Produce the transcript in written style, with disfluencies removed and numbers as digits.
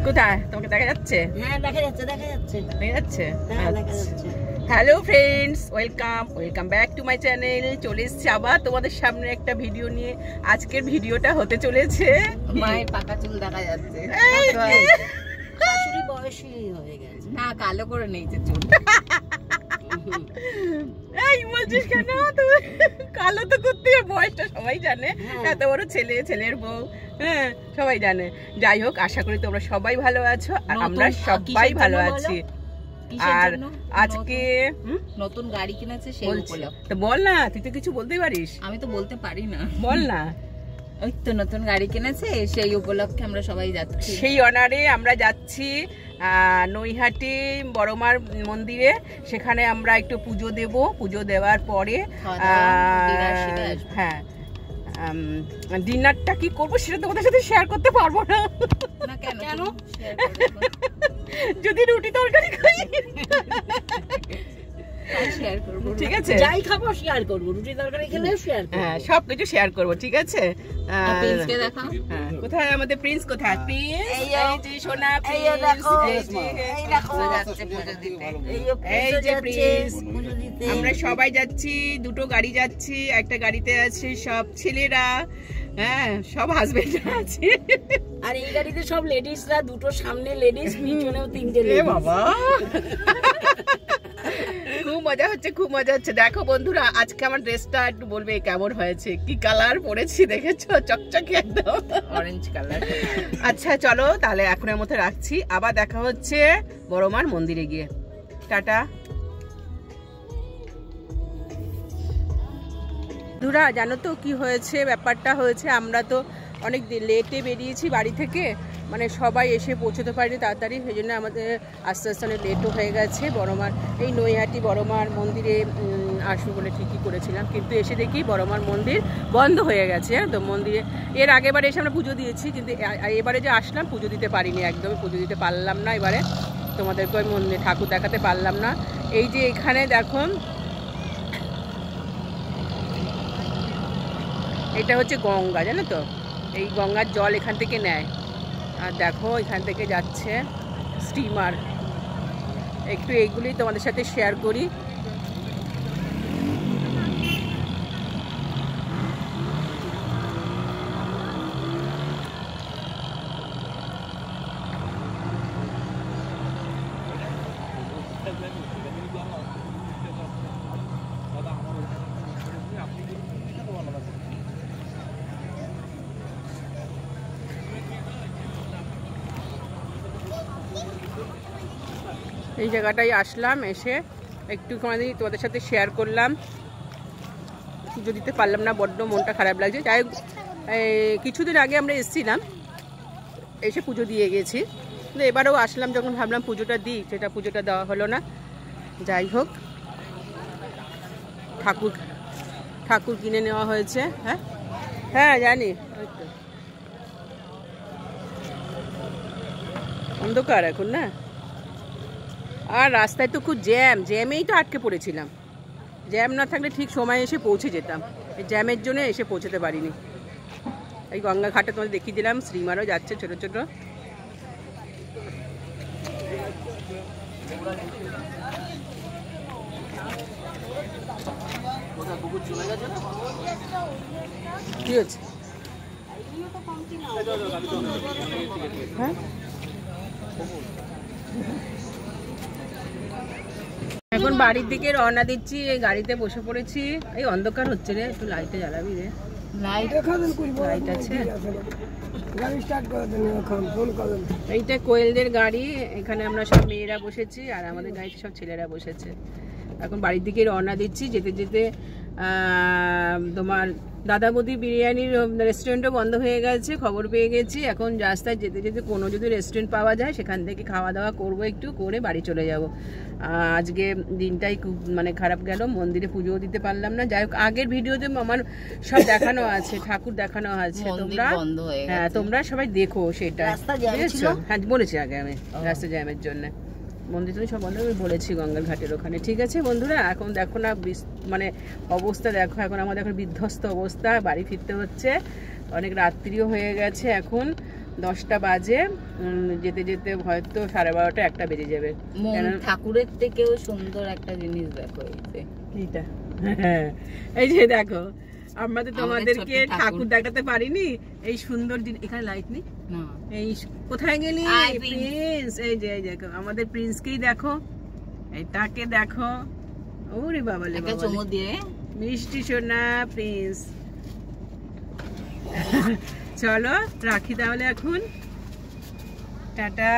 কোথায় তোমাকে দেখা যাচ্ছে? হ্যাঁ দেখা যাচ্ছে দেখা যাচ্ছে। হ্যাঁ দেখা যাচ্ছে। Hello friends, welcome back to my channel. চলে এসেছি আবার তোমাদের সামনে একটা ভিডিও নিয়ে। আজকের ভিডিওটা হতে চলেছে মায়ের পাকা চুল দেখা যাচ্ছে। শাশুড়ি বয়সী হয়ে গেছে না, কালো করে নিয়েছে চুল। এই বলছিস কেন? তুমি কালো তো করতে বয়সটা সবাই জানে, এত বড় ছেলের বউ, হ্যাঁ সবাই জানে। যাই হোক, আশা করি তোমরা সবাই ভালো আছো আর আমরা সবাই ভালো আছি। আর আজকে নতুন গাড়ি কিনেছে সেই উপলক্ষে। তো বল না, তুই তো কিছু বলতে পারিস। আমি তো বলতে পারি না, বল না। ওই তো নতুন গাড়ি কিনেছে সেই উপলক্ষে আমরা সবাই যাচ্ছি। সেই অনারে আমরা যাচ্ছি নৈহাটি বড়মার মন্দিরে। সেখানে আমরা একটু পুজো দেব। পুজো দেওয়ার পরে হ্যাঁ ডিনারটা কি করবো সেটা তোমাদের সাথে শেয়ার করতে পারবো না। কেন? যদি রুটি তরকারি খাই শেয়ার করব, ঠিক আছে? যাই খাবো শেয়ার করব, রুটি তরকারি খেলেও শেয়ার করব। হ্যাঁ সবকিছু শেয়ার করব, ঠিক আছে? প্রিন্সকে দেখাও। হ্যাঁ, কোথায় আমাদের প্রিন্স? কোথায় প্রিন্স? এই যে সোনা এই দেখো, এই দেখো যাচ্ছে পুজো দিতে। এই যে প্রিন্স, পুজো দিতে আমরা সবাই যাচ্ছি, দুটো গাড়ি যাচ্ছি। একটা গাড়িতে আছে সব ছেলেরা, হ্যাঁ সব হাজবেন্ডরা আছে। আর এই গাড়িতে সব লেডিসরা, দুটো সামনে লেডিস, পিছনেও তিনটে লেডিস। বাবা খুব মজা হচ্ছে। দেখো বন্ধুরা, আজকে আমার ড্রেসটা একটু বলবে কেমন হয়েছে, কি কালার পরেছি দেখেছো? চকচকে একদম অরেঞ্জ কালার। আচ্ছা চলো তাহলে এখনের মধ্যে রাখছি, আবার দেখা হচ্ছে বড়মার মন্দিরে গিয়ে। টাটা। বন্ধুরা জানো তো কি হয়েছে? ব্যাপারটা হয়েছে, আমরা তো অনেক লেটে বেরিয়েছি বাড়ি থেকে, মানে সবাই এসে পৌঁছতে পারিনি তাড়াতাড়ি, সেই জন্য আমাদের আস্তে আস্তে অনেক লেটও হয়ে গেছে। বড়মার এই নৈহাটি বড়মার মন্দিরে আসবো বলে ঠিকই করেছিলাম, কিন্তু এসে দেখি বড়মার মন্দির বন্ধ হয়ে গেছে। তো মন্দিরে এর আগেবার এসে আমরা পুজো দিয়েছি, কিন্তু এবারে যে আসলাম পুজো দিতে পারিনি, একদমই পুজো দিতে পারলাম না। এবারে তোমাদেরকে ওই মন্দির ঠাকুর দেখাতে পারলাম না। এই যে এখানে দেখো, এটা হচ্ছে গঙ্গা, জানো তো? এই গঙ্গার জল এখান থেকে নেয়। আর দেখো এখান থেকে যাচ্ছে স্টিমার। একটু এইগুলি তোমাদের সাথে শেয়ার করি। এই জায়গাটায় আসলাম, এসে একটুখানি তোমাদের সাথে শেয়ার করলাম। পুজো দিতে পারলাম না, বড্ড মনটা খারাপ লাগছে। যাই হোক, কিছুদিন আগে আমরা এসেছিলাম, এসে পুজো দিয়ে গেছি, কিন্তু এবারেও আসলাম যখন ভাবলাম পুজোটা দিই, সেটা পুজোটা দেওয়া হলো না। যাই হোক, ঠাকুর কিনে নেওয়া হয়েছে। হ্যাঁ হ্যাঁ জানি, অন্ধকার এখন না। আর রাস্তায় তো খুব জ্যামেই তো আটকে পড়েছিলাম। জ্যাম না থাকলে ঠিক সময় এসে পৌঁছে যেতাম, এই জ্যামের জন্য এসে পৌঁছতে পারিনি। এই গঙ্গা ঘাটে তোমাদের দেখিয়ে দিলাম, শ্রীমারও যাচ্ছে ছোট ছোট। কি হচ্ছে? হ্যাঁ এখন বাড়ির দিকে রওনা দিচ্ছি, এই গাড়িতে বসে পড়েছি। এই অন্ধকার হচ্ছে রে, একটু লাইটে জ্বালাবি রে। লাইট আছে, এইটা কোয়েলদের গাড়ি। এখানে আমরা সব মেয়েরা বসেছি আর আমাদের গাড়িতে সব ছেলেরা বসেছে। এখন বাড়ির দিকে রওনা দিচ্ছি। যেতে যেতে তোমার দাদা বৌদি বিরিয়ানির রেস্টুরেন্টও বন্ধ হয়ে গেছে, খবর পেয়ে গেছি। এখন রাস্তায় যেতে যেতে কোনো যদি রেস্টুরেন্ট পাওয়া যায় সেখান থেকে খাওয়া দাওয়া করবো, একটু করে বাড়ি চলে যাব। আজকে দিনটাই খুব মানে খারাপ গেল, মন্দিরে পুজোও দিতে পারলাম না। যাই হোক, আগের ভিডিওতে আমার সব দেখানো আছে, ঠাকুর দেখানো আছে, তোমরা সবাই দেখো সেটা। হ্যাঁ বলেছি আগে আমি, রাস্তা জ্যামের জন্য মন্দির তো সব বন্ধ বলেছি, গঙ্গার ঘাটের ওখানে। ঠিক আছে বন্ধুরা, এখন দেখো না মানে অবস্থা দেখো, এখন আমাদের এখন বিধ্বস্ত অবস্থা, বাড়ি ফিরতে হচ্ছে, অনেক রাত্রিও হয়ে গেছে এখন। 10টা বাজে, যেতে যেতে হয়তো 12:30 1টা বেজে যাবে। ঠাকুরের থেকেও সুন্দর একটা জিনিস দেখো এইটা, এই যে দেখো আমরা তো তোমাদেরকে ঠাকুর দেখাতে পারিনি, এই সুন্দর জিনিস। এখানে লাইট নেই, এই কোথায় গেলি প্রিন্স? এই যে দেখো আমাদের প্রিন্সকেই দেখো, এটাকে দেখো, ওরে বাবালে বাবা, চুমু দিয়ে মিষ্টি সোনা প্রিন্স। চলো রাখি তাহলে এখন, টাটা।